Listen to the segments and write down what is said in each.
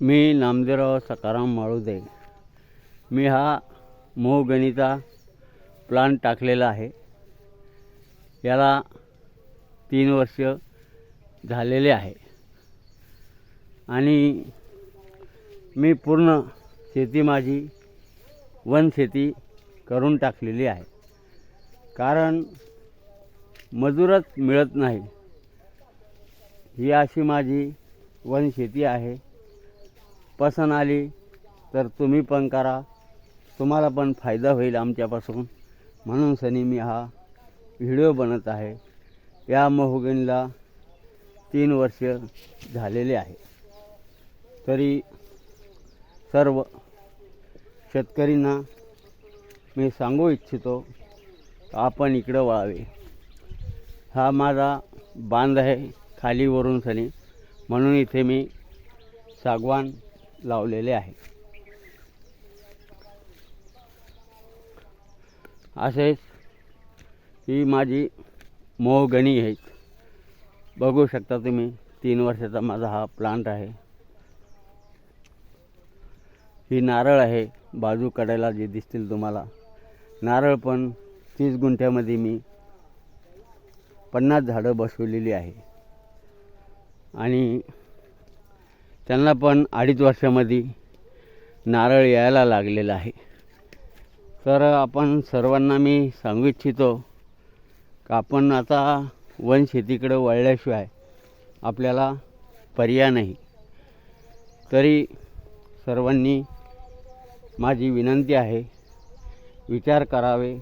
मी नामदेवराव सकाराम माळुदे. मी हा मोहगणीचा प्लांट टाकलेला आहे. याला 3 वर्ष झालेले आहे आणि मी पूर्ण शेती माझी वनशेती करून टाकलेली आहे. कारण मजूरच मिळत नाही. ही अशी माझी वनशेती आहे. पसंत आली तर तुम्ही पण करा, तुम्हाला पण फायदा होईल आमच्यापासून. म्हणून सनी मी हा व्हिडिओ बनत आहे. या मोहगणीला 3 वर्ष झालेले आहे. तरी सर्व शेतकऱ्यांना मी सांगू इच्छितो, आपण इकडं वळावे. हा माझा बांध आहे खाली वरून सनी, म्हणून इथे मी सागवान लावलेले आहे. असेच ही माझी मोहगणी आहे. बघू शकता तुम्ही, 3 वर्षाचा माझा हा प्लांट आहे. ही नारळ आहे, बाजू कडेला जे दिसतील तुम्हाला. नारळ पण 30 गुंठ्यामध्ये मी 50 झाडं बसवलेली आहे आणि त्यांना पण 2.5 वर्षामध्ये नारळ यायला लागलेला आहे. तर आपण सर्वांना मी सांगू इच्छितो की आपण आता वनशेतीकडे वळल्याशिवाय आपल्याला पर्याय नाही. तरी सर्वांनी माझी विनंती आहे, विचार करावे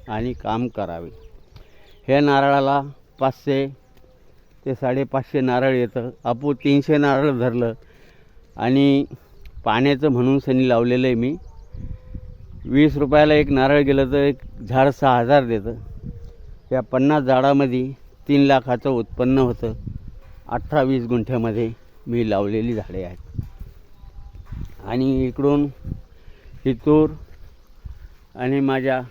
आणि काम करावे. ह्या नारळाला 500 ते 550 नारळ येतं. आपण 300 नारळ धरलं आणि पाण्याचं म्हणून सनी लावलेलं आहे मी. 20 रुपयाला एक नारळ गेलं तर एक झाड 6000 देतं. या 50 झाडामध्ये 3 लाखाचं उत्पन्न होतं. 18-20 गुंठ्यामध्ये मी लावलेली झाडे आहेत. आणि इकडून ही तूर आणि माझ्या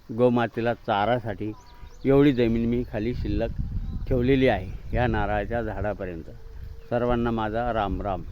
गोमातेला चारासाठी एवढी जमीन मी खाली शिल्लक ठेवलेली आहे या नारळाच्या झाडापर्यंत. सर्वांना माझा राम राम.